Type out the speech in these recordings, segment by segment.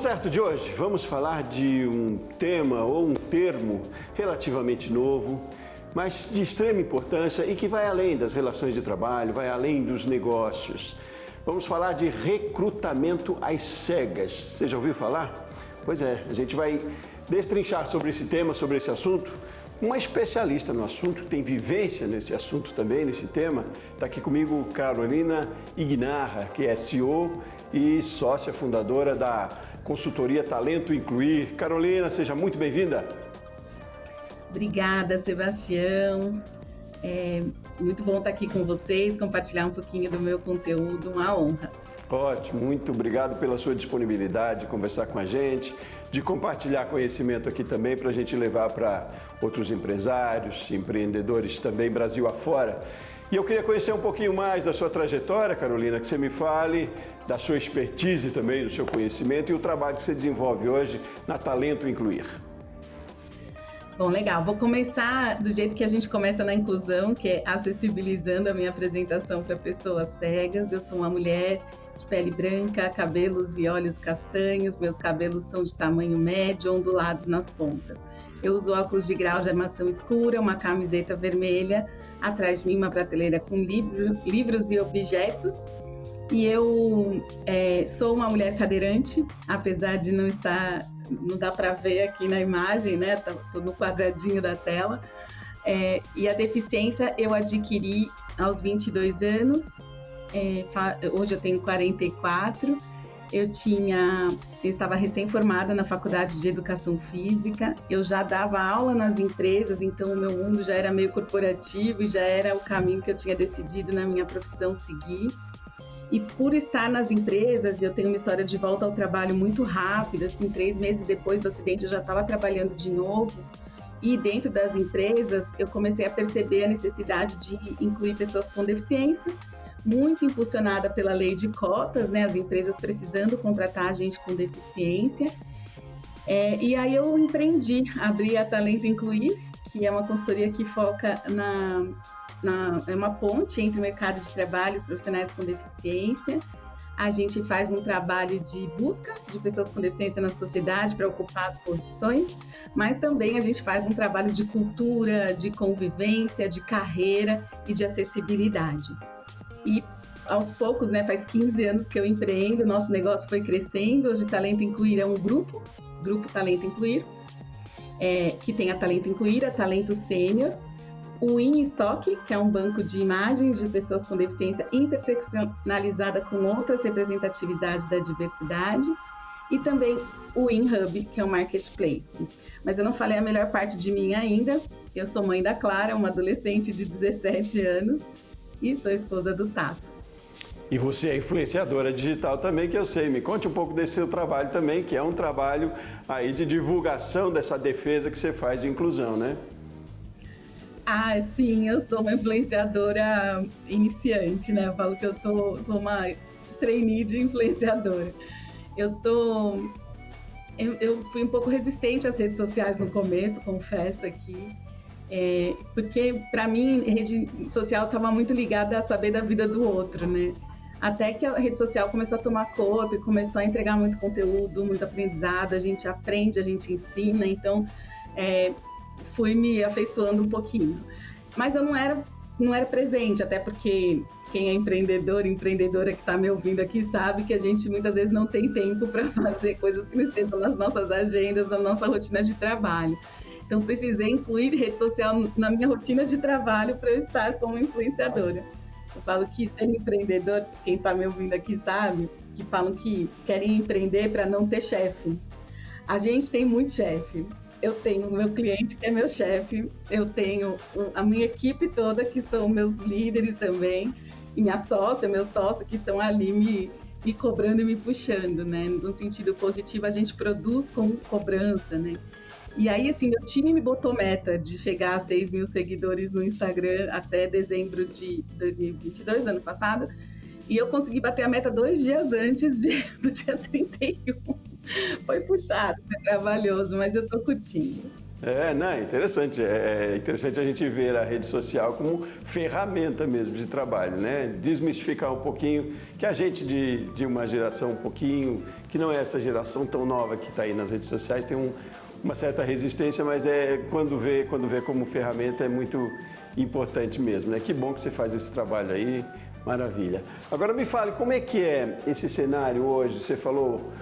Concerto de hoje, vamos falar de um tema ou um termo relativamente novo, mas de extrema importância e que vai além das relações de trabalho, vai além dos negócios. Vamos falar de recrutamento às cegas. Você já ouviu falar? Pois é, a gente vai destrinchar sobre esse tema, sobre esse assunto. Uma especialista no assunto, tem vivência nesse assunto também, nesse tema. Está aqui comigo Carolina Ignarra, que é CEO e sócia fundadora da consultoria Talento Incluir. Carolina, seja muito bem-vinda. Obrigada, Sebastião. É muito bom estar aqui com vocês, compartilhar um pouquinho do meu conteúdo, uma honra. Ótimo, muito obrigado pela sua disponibilidade de conversar com a gente, de compartilhar conhecimento aqui também para a gente levar para outros empresários, empreendedores também, Brasil afora. E eu queria conhecer um pouquinho mais da sua trajetória, Carolina, que você me fale da sua expertise também, do seu conhecimento e o trabalho que você desenvolve hoje na Talento Incluir. Bom, legal. Vou começar do jeito que a gente começa na inclusão, que é acessibilizando a minha apresentação para pessoas cegas. Eu sou uma mulher de pele branca, cabelos e olhos castanhos. Meus cabelos são de tamanho médio, ondulados nas pontas. Eu uso óculos de grau de armação escura, uma camiseta vermelha, atrás de mim uma prateleira com livros e objetos. E eu sou uma mulher cadeirante, apesar de não dá para ver aqui na imagem, né? Tô no quadradinho da tela. E a deficiência eu adquiri aos 22 anos, hoje eu tenho 44. Eu estava recém-formada na Faculdade de Educação Física, eu já dava aula nas empresas, então o meu mundo já era meio corporativo e já era o caminho que eu tinha decidido na minha profissão seguir. E por estar nas empresas, eu tenho uma história de volta ao trabalho muito rápida, assim, 3 meses depois do acidente eu já estava trabalhando de novo. E dentro das empresas, eu comecei a perceber a necessidade de incluir pessoas com deficiência, muito impulsionada pela lei de cotas, né? As empresas precisando contratar gente com deficiência. E aí eu empreendi, abri a Talento Incluir, que é uma consultoria que foca é uma ponte entre o mercado de trabalho e os profissionais com deficiência. A gente faz um trabalho de busca de pessoas com deficiência na sociedade para ocupar as posições, mas também a gente faz um trabalho de cultura, de convivência, de carreira e de acessibilidade. E aos poucos, né, faz 15 anos que eu empreendo, nosso negócio foi crescendo. Hoje Talento Incluir é um grupo Talento Incluir, que tem a Talento Incluir, a Talento Sênior, o InStock, que é um banco de imagens de pessoas com deficiência interseccionalizada com outras representatividades da diversidade, e também o InHub, que é um marketplace. Mas eu não falei a melhor parte de mim ainda. Eu sou mãe da Clara, uma adolescente de 17 anos, e sou esposa do Tato. E você é influenciadora digital também, que eu sei. Me conte um pouco desse seu trabalho também, que é um trabalho aí de divulgação dessa defesa que você faz de inclusão, né? Ah, sim, eu sou uma influenciadora iniciante, né? Eu falo que sou uma trainee de influenciadora. Eu fui um pouco resistente às redes sociais no começo, confesso aqui. Porque, para mim, a rede social estava muito ligada a saber da vida do outro, né? Até que a rede social começou a tomar corpo e começou a entregar muito conteúdo, muito aprendizado, a gente aprende, a gente ensina, então fui me afeiçoando um pouquinho. Mas eu não era presente, até porque quem é empreendedora que está me ouvindo aqui sabe que a gente muitas vezes não tem tempo para fazer coisas que não estejam nas nossas agendas, na nossa rotina de trabalho. Então, precisei incluir rede social na minha rotina de trabalho para eu estar como influenciadora. Eu falo que ser empreendedor, quem está me ouvindo aqui sabe, que falam que querem empreender para não ter chefe. A gente tem muito chefe. Eu tenho o meu cliente, que é meu chefe, eu tenho a minha equipe toda, que são meus líderes também, e minha sócia, meu sócio, que estão ali me cobrando e me puxando, né? No sentido positivo, a gente produz com cobrança, né? E aí, assim, meu time me botou meta de chegar a 6 mil seguidores no Instagram até dezembro de 2022, ano passado. E eu consegui bater a meta 2 dias antes do dia 31. Foi puxado, foi trabalhoso, mas eu tô curtindo. Interessante. É interessante a gente ver a rede social como ferramenta mesmo de trabalho, né? Desmistificar um pouquinho, que a gente de uma geração um pouquinho que não é essa geração tão nova que está aí nas redes sociais, tem uma certa resistência, mas quando vê como ferramenta é muito importante mesmo, né? Que bom que você faz esse trabalho aí, maravilha. Agora me fale, como é que é esse cenário hoje? Você falou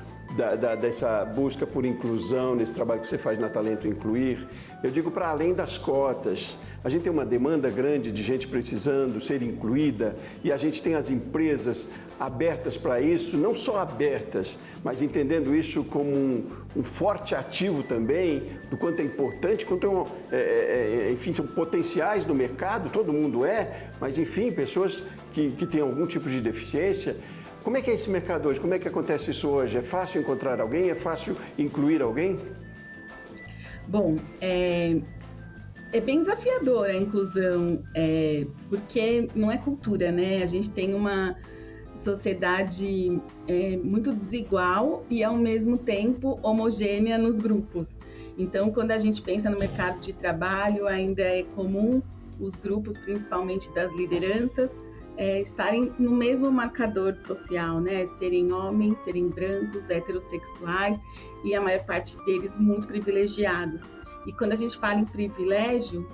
dessa busca por inclusão, nesse trabalho que você faz na Talento Incluir. Eu digo para além das cotas, a gente tem uma demanda grande de gente precisando ser incluída e a gente tem as empresas abertas para isso, não só abertas, mas entendendo isso como um forte ativo também, do quanto é importante, quanto enfim, são potenciais no mercado, todo mundo mas enfim, pessoas que têm algum tipo de deficiência. Como é que é esse mercado hoje? Como é que acontece isso hoje? É fácil encontrar alguém? É fácil incluir alguém? Bom, é bem desafiadora a inclusão, porque não é cultura, né? A gente tem uma sociedade muito desigual e, ao mesmo tempo, homogênea nos grupos. Então, quando a gente pensa no mercado de trabalho, ainda é comum os grupos, principalmente das lideranças, estarem no mesmo marcador social, né? Serem homens, serem brancos, heterossexuais e a maior parte deles muito privilegiados. E quando a gente fala em privilégio,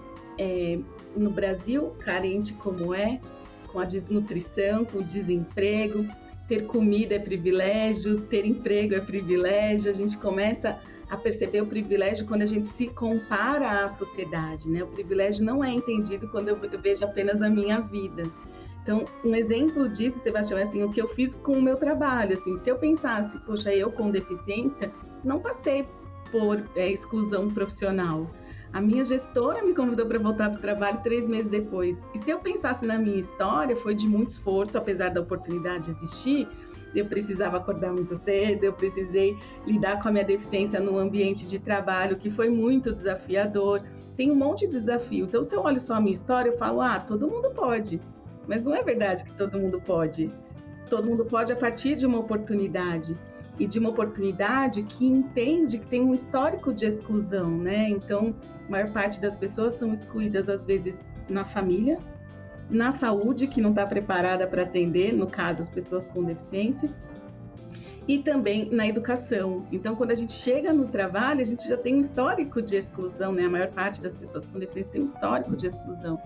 no Brasil, carente como com a desnutrição, com o desemprego, ter comida é privilégio, ter emprego é privilégio, a gente começa a perceber o privilégio quando a gente se compara à sociedade, né? O privilégio não é entendido quando eu vejo apenas a minha vida. Então, um exemplo disso, Sebastião, é assim, o que eu fiz com o meu trabalho. Assim, se eu pensasse, poxa, eu com deficiência, não passei por exclusão profissional. A minha gestora me convidou para voltar para o trabalho 3 meses depois. E se eu pensasse na minha história, foi de muito esforço, apesar da oportunidade existir. Eu precisava acordar muito cedo, eu precisei lidar com a minha deficiência no ambiente de trabalho, que foi muito desafiador. Tem um monte de desafio. Então, se eu olho só a minha história, eu falo, todo mundo pode. Mas não é verdade que todo mundo pode. Todo mundo pode a partir de uma oportunidade. E de uma oportunidade que entende que tem um histórico de exclusão, né? Então, a maior parte das pessoas são excluídas, às vezes, na família, na saúde, que não está preparada para atender, no caso, as pessoas com deficiência, e também na educação. Então, quando a gente chega no trabalho, a gente já tem um histórico de exclusão, né? A maior parte das pessoas com deficiência tem um histórico de exclusão.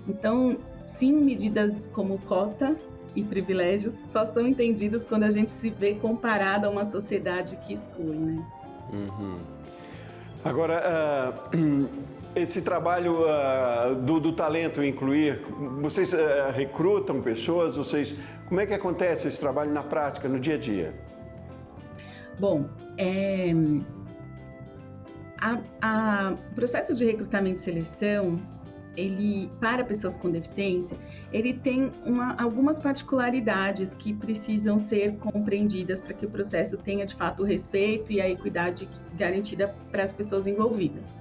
Então, sim, medidas como cota e privilégios só são entendidos quando a gente se vê comparado a uma sociedade que exclui, né? Uhum. Agora, esse trabalho do Talento Incluir, vocês recrutam pessoas? Como é que acontece esse trabalho na prática, no dia a dia? Bom, o processo de recrutamento e seleção, para pessoas com deficiência, ele tem algumas particularidades que precisam ser compreendidas para que o processo tenha, de fato, o respeito e a equidade garantida para as pessoas envolvidas.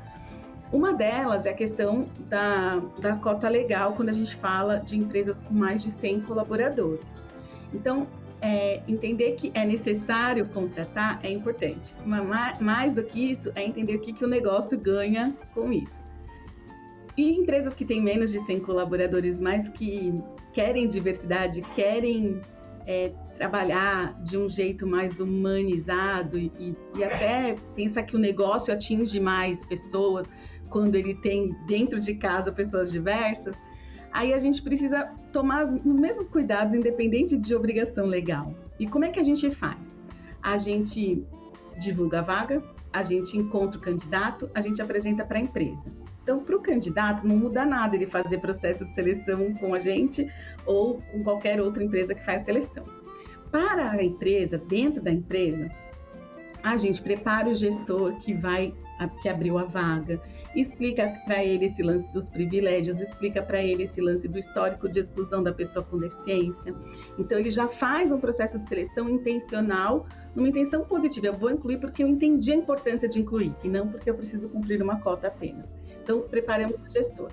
Uma delas é a questão da cota legal, quando a gente fala de empresas com mais de 100 colaboradores. Então, entender que é necessário contratar é importante. Mas, mais do que isso, é entender o que o negócio ganha com isso. E empresas que têm menos de 100 colaboradores, mas que querem diversidade, querem trabalhar de um jeito mais humanizado e até pensar que o negócio atinge mais pessoas quando ele tem dentro de casa pessoas diversas, aí a gente precisa tomar os mesmos cuidados, independente de obrigação legal. E como é que a gente faz? A gente divulga a vaga, a gente encontra o candidato, a gente apresenta para a empresa. Então, para o candidato, não muda nada ele fazer processo de seleção com a gente ou com qualquer outra empresa que faz seleção. Para a empresa, dentro da empresa, a gente prepara o gestor que abriu a vaga, explica para ele esse lance dos privilégios, explica para ele esse lance do histórico de exclusão da pessoa com deficiência. Então, ele já faz um processo de seleção intencional, numa intenção positiva. Eu vou incluir porque eu entendi a importância de incluir, e não porque eu preciso cumprir uma cota apenas. Então, preparamos o gestor.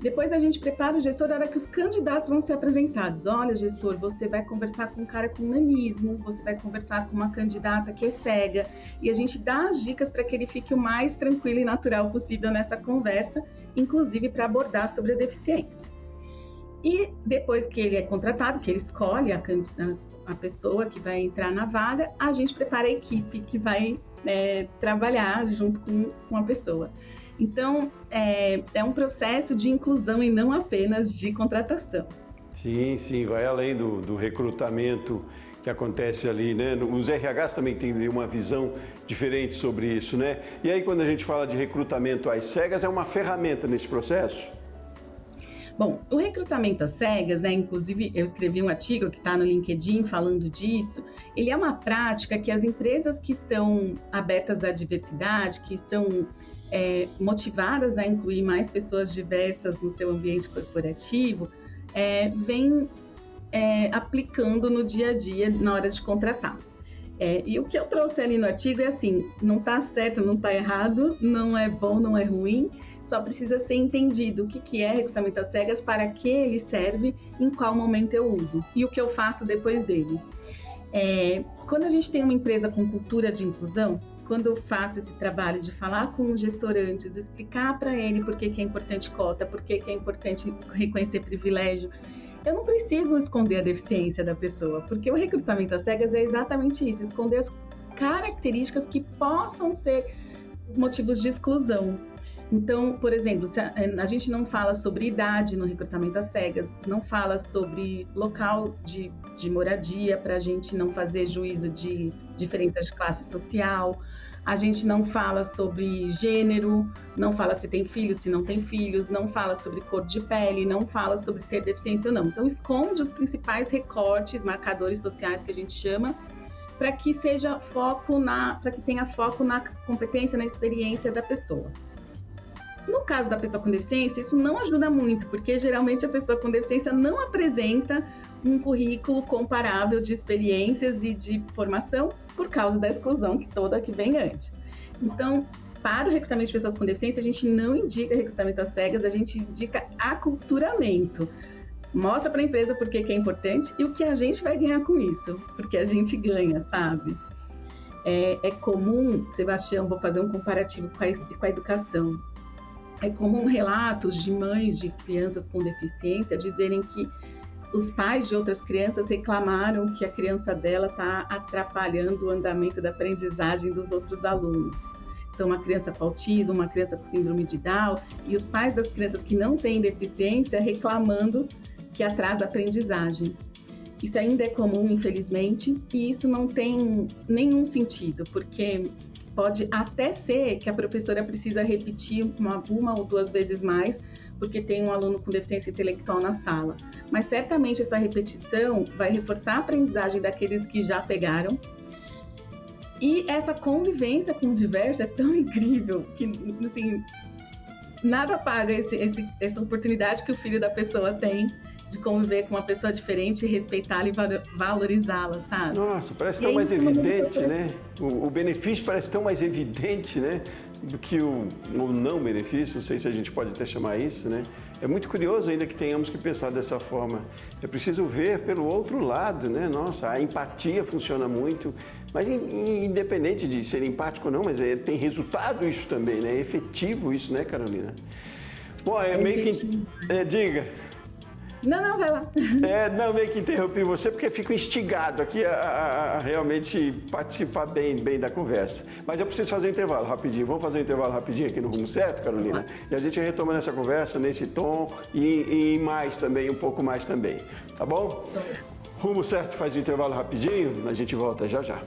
Depois, a gente prepara o gestor na hora que os candidatos vão ser apresentados. Olha, gestor, você vai conversar com um cara com nanismo, você vai conversar com uma candidata que é cega, e a gente dá as dicas para que ele fique o mais tranquilo e natural possível nessa conversa, inclusive para abordar sobre a deficiência. E depois que ele é contratado, que ele escolhe a pessoa que vai entrar na vaga, a gente prepara a equipe que vai trabalhar junto com a pessoa. Então, é um processo de inclusão e não apenas de contratação. Sim, sim, vai além do recrutamento que acontece ali, né? Os RHs também têm uma visão diferente sobre isso, né? E aí, quando a gente fala de recrutamento às cegas, é uma ferramenta nesse processo? Bom, o recrutamento às cegas, né? Inclusive, eu escrevi um artigo que está no LinkedIn falando disso. Ele é uma prática que as empresas que estão abertas à diversidade, que estão motivadas a incluir mais pessoas diversas no seu ambiente corporativo, vem aplicando no dia a dia na hora de contratar. E o que eu trouxe ali no artigo é assim, não está certo, não está errado, não é bom, não é ruim, só precisa ser entendido o que é recrutamento às cegas, para que ele serve, em qual momento eu uso e o que eu faço depois dele. Quando a gente tem uma empresa com cultura de inclusão, quando eu faço esse trabalho de falar com os gestorantes, explicar para ele por que é importante cota, por que é importante reconhecer privilégio, eu não preciso esconder a deficiência da pessoa, porque o recrutamento às cegas é exatamente isso, esconder as características que possam ser motivos de exclusão. Então, por exemplo, se a gente não fala sobre idade no recrutamento às cegas, não fala sobre local de moradia, para a gente não fazer juízo de diferenças de classe social, a gente não fala sobre gênero, não fala se tem filhos, se não tem filhos, não fala sobre cor de pele, não fala sobre ter deficiência ou não. Então, esconde os principais recortes, marcadores sociais que a gente chama, para que seja para que tenha foco na competência, na experiência da pessoa. No caso da pessoa com deficiência, isso não ajuda muito, porque geralmente a pessoa com deficiência não apresenta um currículo comparável de experiências e de formação por causa da exclusão toda que vem antes. Então, para o recrutamento de pessoas com deficiência, a gente não indica recrutamento às cegas, a gente indica aculturamento. Mostra para a empresa por que é importante e o que a gente vai ganhar com isso, porque a gente ganha, sabe? É comum, Sebastião, vou fazer um comparativo com a educação. É comum relatos de mães de crianças com deficiência dizerem que os pais de outras crianças reclamaram que a criança dela está atrapalhando o andamento da aprendizagem dos outros alunos. Então, uma criança com autismo, uma criança com síndrome de Down, e os pais das crianças que não têm deficiência reclamando que atrasa a aprendizagem. Isso ainda é comum, infelizmente, e isso não tem nenhum sentido, porque pode até ser que a professora precisa repetir uma ou duas vezes mais, porque tem um aluno com deficiência intelectual na sala. Mas certamente essa repetição vai reforçar a aprendizagem daqueles que já pegaram. E essa convivência com o diverso é tão incrível que, assim, nada paga essa oportunidade que o filho da pessoa tem de conviver com uma pessoa diferente, respeitar-la e valorizá-la, sabe? Nossa, parece tão mais evidente, né? O benefício parece tão mais evidente, né? Do que o não benefício, não sei se a gente pode até chamar isso, né? É muito curioso ainda que tenhamos que pensar dessa forma. É preciso ver pelo outro lado, né? Nossa, a empatia funciona muito, mas independente de ser empático ou não, mas tem resultado isso também, né? É efetivo isso, né, Carolina? Bom, meio que... diga. Não, vai lá. Meio que interrompi você porque fico instigado aqui a realmente participar bem da conversa. Mas eu preciso fazer um intervalo rapidinho. Vamos fazer um intervalo rapidinho aqui no Rumo Certo, Carolina? E a gente retoma nessa conversa, nesse tom e mais também, um pouco mais também. Tá bom? Rumo Certo faz um intervalo rapidinho, a gente volta já já.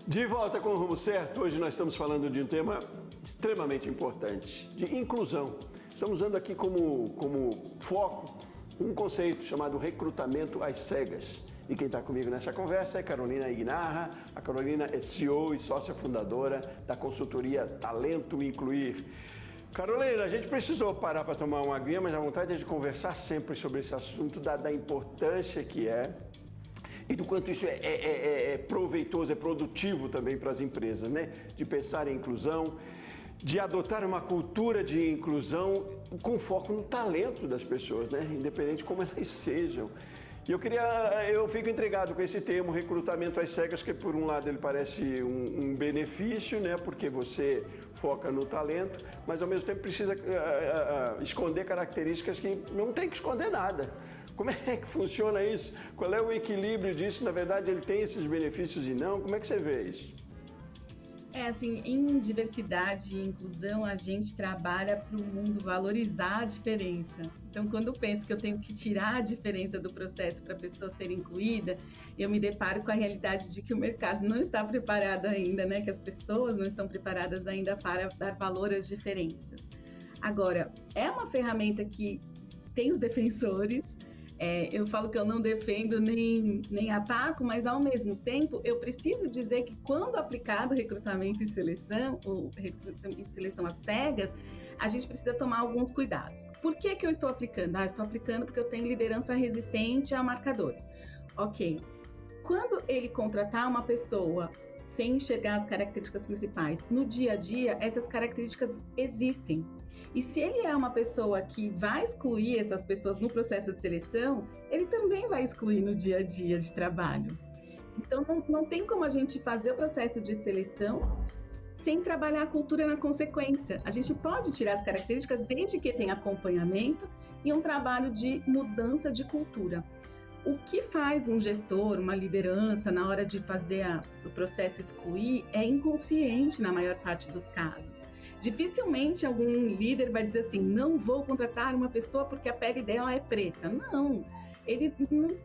De volta com o Rumo Certo, hoje nós estamos falando de um tema extremamente importante, de inclusão. Estamos usando aqui como foco um conceito chamado recrutamento às cegas. E quem está comigo nessa conversa é Carolina Ignarra. A Carolina é CEO e sócia fundadora da consultoria Talento Incluir. Carolina, a gente precisou parar para tomar uma aguinha, mas a vontade é de conversar sempre sobre esse assunto, da importância que é. e do quanto isso é proveitoso, é produtivo também para as empresas, né? De pensar em inclusão, de adotar uma cultura de inclusão com foco no talento das pessoas, né? Independente de como elas sejam. E eu fico intrigado com esse termo, recrutamento às cegas, que por um lado ele parece um benefício, né? Porque você foca no talento, mas ao mesmo tempo precisa esconder características que não tem que esconder nada. Como é que funciona isso? Qual é o equilíbrio disso? Na verdade, ele tem esses benefícios e não? Como é que você vê isso? Assim, em diversidade e inclusão, a gente trabalha para o mundo valorizar a diferença. Então, quando eu penso que eu tenho que tirar a diferença do processo para a pessoa ser incluída, eu me deparo com a realidade de que o mercado não está preparado ainda, né? Que as pessoas não estão preparadas ainda para dar valor às diferenças. Agora, é uma ferramenta que tem os defensores. Eu falo que eu não defendo nem ataco, mas ao mesmo tempo eu preciso dizer que quando aplicado recrutamento e seleção, ou recrutamento e seleção às cegas, a gente precisa tomar alguns cuidados. Por que eu estou aplicando? Estou aplicando porque eu tenho liderança resistente a marcadores. Ok. Quando ele contratar uma pessoa sem enxergar as características principais, no dia a dia, essas características existem. E se ele é uma pessoa que vai excluir essas pessoas no processo de seleção, ele também vai excluir no dia a dia de trabalho. Então, não tem como a gente fazer o processo de seleção sem trabalhar a cultura na consequência. A gente pode tirar as características desde que tenha acompanhamento e um trabalho de mudança de cultura. O que faz um gestor, uma liderança, na hora de fazer o processo excluir, é inconsciente na maior parte dos casos. Dificilmente algum líder vai dizer assim, não vou contratar uma pessoa porque a pele dela é preta. Não, ele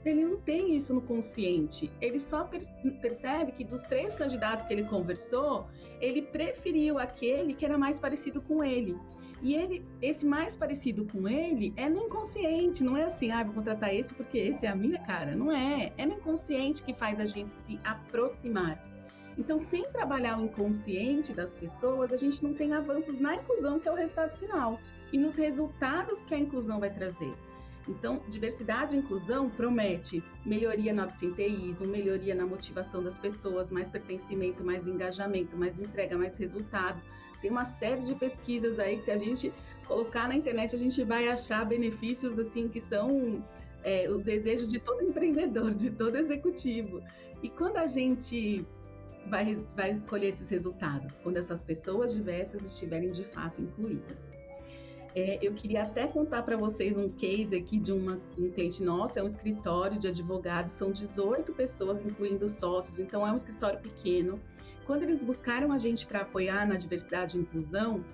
não tem isso no consciente. Ele só percebe que dos 3 candidatos que ele conversou, ele preferiu aquele que era mais parecido com ele. E esse mais parecido com ele é no inconsciente, não é assim, vou contratar esse porque esse é a minha cara. Não é, é no inconsciente que faz a gente se aproximar. Então, sem trabalhar o inconsciente das pessoas, a gente não tem avanços na inclusão, que é o resultado final, e nos resultados que a inclusão vai trazer. Então, diversidade e inclusão promete melhoria no absenteísmo, melhoria na motivação das pessoas, mais pertencimento, mais engajamento, mais entrega, mais resultados. Tem uma série de pesquisas aí que, se a gente colocar na internet, a gente vai achar benefícios assim que são o desejo de todo empreendedor, de todo executivo. E quando a gente vai colher esses resultados, quando essas pessoas diversas estiverem de fato incluídas. Eu queria até contar para vocês um case aqui de um cliente nosso, é um escritório de advogados, são 18 pessoas, incluindo sócios, então é um escritório pequeno. Quando eles buscaram a gente para apoiar na diversidade e inclusão,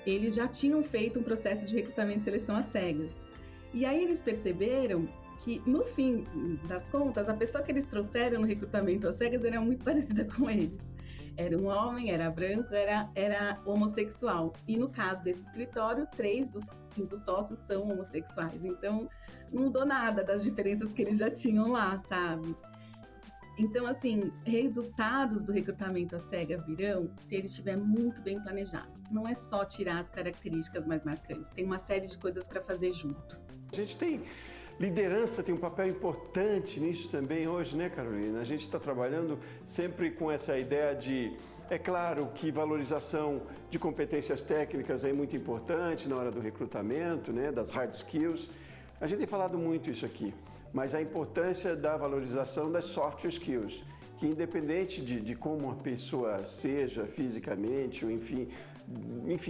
eles já tinham feito um processo de recrutamento e seleção às cegas. E aí eles perceberam que, no fim das contas, a pessoa que eles trouxeram no recrutamento às cegas era muito parecida com eles. Era um homem, era branco, era homossexual. E no caso desse escritório, 3 dos 5 sócios são homossexuais. Então, não mudou nada das diferenças que eles já tinham lá, sabe? Então, assim, resultados do recrutamento à cega virão se ele estiver muito bem planejado. Não é só tirar as características mais marcantes, tem uma série de coisas para fazer junto. A gente tem liderança, tem um papel importante nisso também hoje, né, Carolina? A gente está trabalhando sempre com essa ideia de, é claro que valorização de competências técnicas é muito importante na hora do recrutamento, né, das hard skills. A gente tem falado muito isso aqui, mas a importância da valorização das soft skills, que independente de como a pessoa seja fisicamente, ou enfim,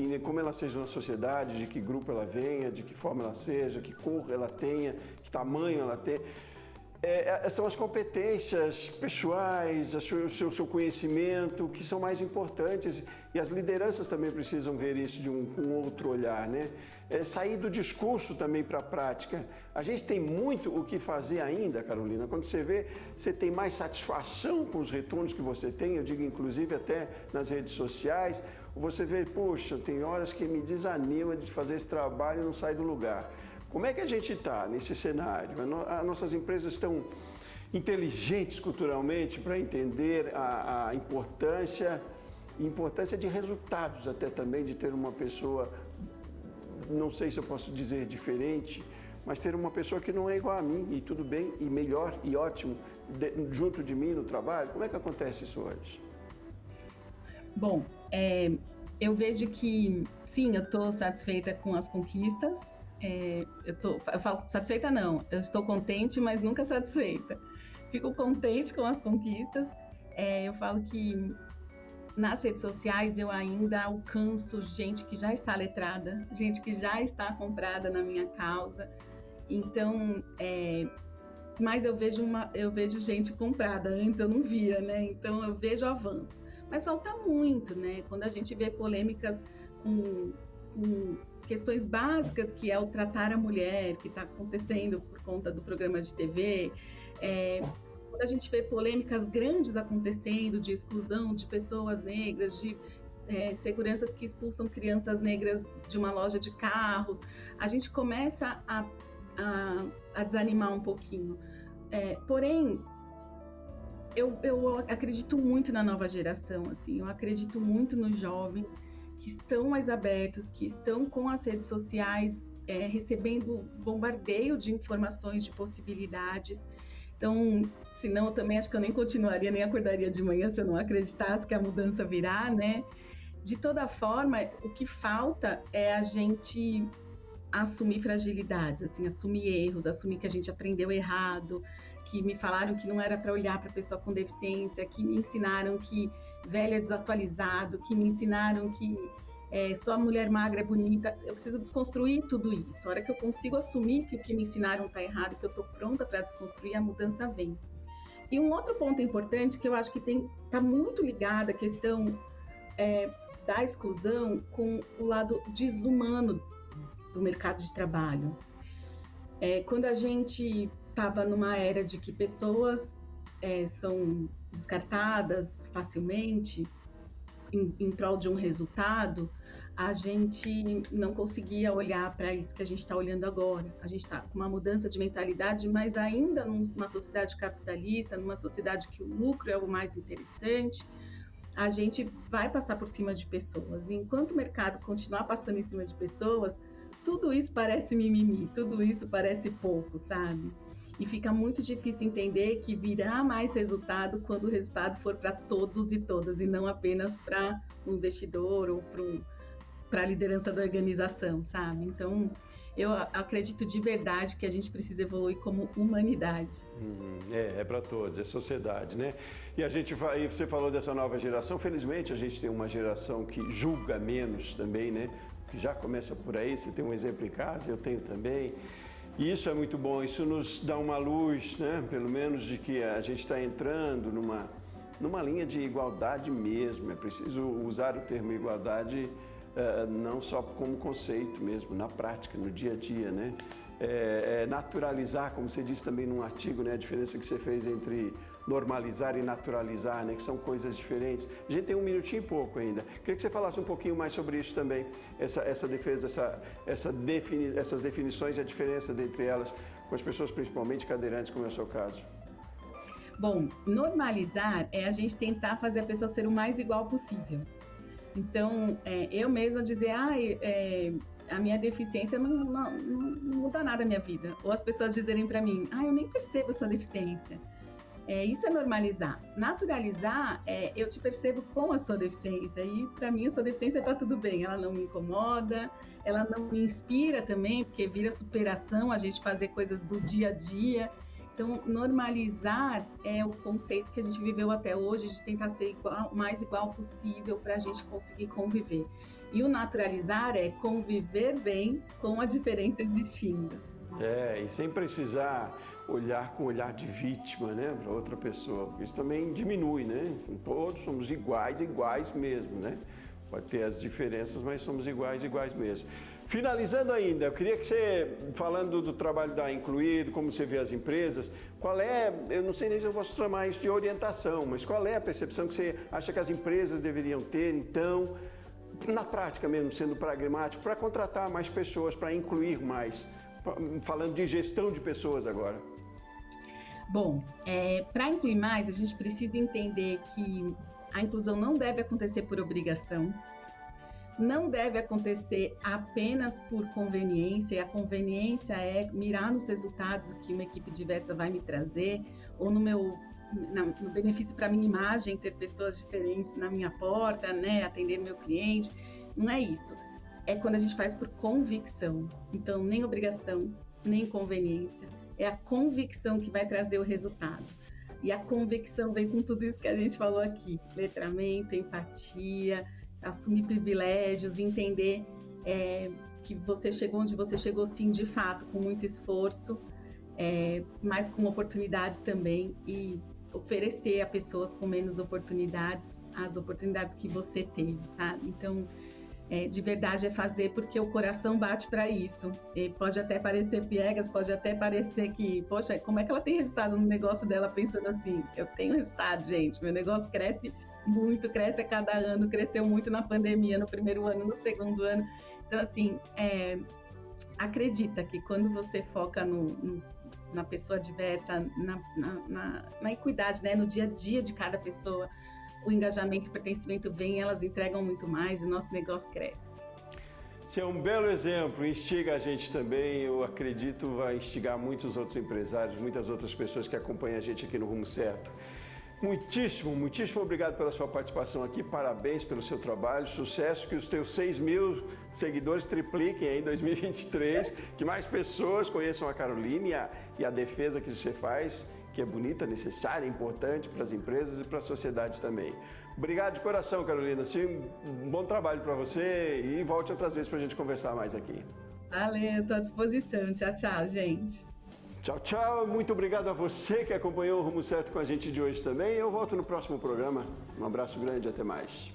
né, como ela seja na sociedade, de que grupo ela venha, de que forma ela seja, que cor ela tenha, que tamanho ela tenha, são as competências pessoais, o seu conhecimento que são mais importantes, e as lideranças também precisam ver isso com outro olhar, né? Sair do discurso também para a prática. A gente tem muito o que fazer ainda, Carolina. Quando você vê, você tem mais satisfação com os retornos que você tem, eu digo inclusive até nas redes sociais, você vê, poxa, tem horas que me desanima de fazer esse trabalho e não sai do lugar. Como é que a gente está nesse cenário? As nossas empresas estão inteligentes culturalmente para entender a importância de resultados, até também de ter uma pessoa, não sei se eu posso dizer diferente, mas ter uma pessoa que não é igual a mim, e tudo bem, e melhor, e ótimo, junto de mim no trabalho? Como é que acontece isso hoje? Bom, eu vejo que, sim, eu estou satisfeita com as conquistas. Eu falo satisfeita não, eu estou contente, mas nunca satisfeita. Fico contente com as conquistas. Eu falo que nas redes sociais eu ainda alcanço gente que já está letrada, gente que já está comprada na minha causa. Então, mas eu vejo gente comprada, antes eu não via, né? Então eu vejo avanço. Mas falta muito, né? Quando a gente vê polêmicas com questões básicas, que é o tratar a mulher, que está acontecendo por conta do programa de TV, quando a gente vê polêmicas grandes acontecendo de exclusão de pessoas negras, de seguranças que expulsam crianças negras de uma loja de carros, a gente começa a desanimar um pouquinho. Porém, eu acredito muito na nova geração, assim, eu acredito muito nos jovens que estão mais abertos, que estão com as redes sociais recebendo bombardeio de informações, de possibilidades. Então, senão eu também acho que eu nem continuaria, nem acordaria de manhã se eu não acreditasse que a mudança virá, né? De toda forma, o que falta é a gente assumir fragilidades, assim, assumir erros, assumir que a gente aprendeu errado, que me falaram que não era para olhar para a pessoa com deficiência, que me ensinaram que velho é desatualizado, que me ensinaram que só a mulher magra é bonita. Eu preciso desconstruir tudo isso. A hora que eu consigo assumir que o que me ensinaram está errado, que eu estou pronta para desconstruir, a mudança vem. E um outro ponto importante que eu acho que está muito ligado à questão da exclusão com o lado desumano do mercado de trabalho. Quando a gente estava numa era de que pessoas são descartadas facilmente em prol de um resultado, a gente não conseguia olhar para isso que a gente está olhando agora. A gente está com uma mudança de mentalidade, mas ainda numa sociedade capitalista, numa sociedade que o lucro é o mais interessante, a gente vai passar por cima de pessoas. E enquanto o mercado continuar passando em cima de pessoas, tudo isso parece mimimi, tudo isso parece pouco, sabe? E fica muito difícil entender que virá mais resultado quando o resultado for para todos e todas, e não apenas para um investidor ou para a liderança da organização, sabe? Então, eu acredito de verdade que a gente precisa evoluir como humanidade. É para todos, é sociedade, né? E a gente vai, você falou dessa nova geração, felizmente a gente tem uma geração que julga menos também, né? Que já começa por aí, você tem um exemplo em casa, eu tenho também. E isso é muito bom, isso nos dá uma luz, né? Pelo menos de que a gente está entrando numa linha de igualdade mesmo. É preciso usar o termo igualdade não só como conceito mesmo, na prática, no dia a dia, né? Naturalizar, como você disse também num artigo, né? A diferença que você fez entre normalizar e naturalizar, né? Que são coisas diferentes. A gente tem um minutinho e pouco ainda. Queria que você falasse um pouquinho mais sobre isso também, essa defesa, essas definições e a diferença entre elas, com as pessoas principalmente cadeirantes, como é o seu caso. Bom, normalizar é a gente tentar fazer a pessoa ser o mais igual possível. Então, eu mesma dizer, a minha deficiência não muda nada na minha vida. Ou as pessoas dizerem para mim, eu nem percebo essa deficiência. Isso é normalizar. Naturalizar eu te percebo com a sua deficiência. E para mim a sua deficiência está tudo bem. Ela não me incomoda, ela não me inspira também, porque vira superação a gente fazer coisas do dia a dia. Então, normalizar é o conceito que a gente viveu até hoje, de tentar ser o mais igual possível para a gente conseguir conviver. E o naturalizar é conviver bem com a diferença existindo. E sem precisar olhar com olhar de vítima, né, para outra pessoa, porque isso também diminui, né? Todos somos iguais mesmo, né? Pode ter as diferenças, mas somos iguais mesmo. Finalizando ainda, eu queria que você, falando do trabalho da Incluído, como você vê as empresas, eu não sei nem se eu posso chamar isso de orientação, mas qual é a percepção que você acha que as empresas deveriam ter, então, na prática mesmo, sendo pragmático, para contratar mais pessoas, para incluir mais, falando de gestão de pessoas agora? Bom, para incluir mais, a gente precisa entender que a inclusão não deve acontecer por obrigação. não deve acontecer apenas por conveniência, e a conveniência é mirar nos resultados que uma equipe diversa vai me trazer, ou no benefício para a minha imagem, ter pessoas diferentes na minha porta, né, atender meu cliente. Não é isso. É quando a gente faz por convicção. Então, nem obrigação, nem conveniência. É a convicção que vai trazer o resultado. E a convicção vem com tudo isso que a gente falou aqui. Letramento, empatia, assumir privilégios, entender que você chegou onde você chegou, sim, de fato, com muito esforço, mas com oportunidades também, e oferecer a pessoas com menos oportunidades as oportunidades que você teve, sabe? Então, de verdade é fazer porque o coração bate para isso. E pode até parecer piegas, pode até parecer que, poxa, como é que ela tem resultado no negócio dela pensando assim? Eu tenho resultado, gente, meu negócio cresce muito, cresce a cada ano, cresceu muito na pandemia, no primeiro ano, no segundo ano. Então, assim, acredita que quando você foca na pessoa diversa, na equidade, né, no dia a dia de cada pessoa, o engajamento e o pertencimento vem, elas entregam muito mais e o nosso negócio cresce. Você é um belo exemplo, instiga a gente também, eu acredito vai instigar muitos outros empresários, muitas outras pessoas que acompanham a gente aqui no Rumo Certo. Muitíssimo obrigado pela sua participação aqui, parabéns pelo seu trabalho, sucesso, que os teus 6.000 seguidores tripliquem aí em 2023, que mais pessoas conheçam a Caroline e a defesa que você faz, que é bonita, necessária, importante para as empresas e para a sociedade também. Obrigado de coração, Carolina, um bom trabalho para você e volte outras vezes para a gente conversar mais aqui. Valeu, estou à disposição. Tchau, tchau, gente. Tchau, tchau. Muito obrigado a você que acompanhou o Rumo Certo com a gente de hoje também. Eu volto no próximo programa. Um abraço grande e até mais.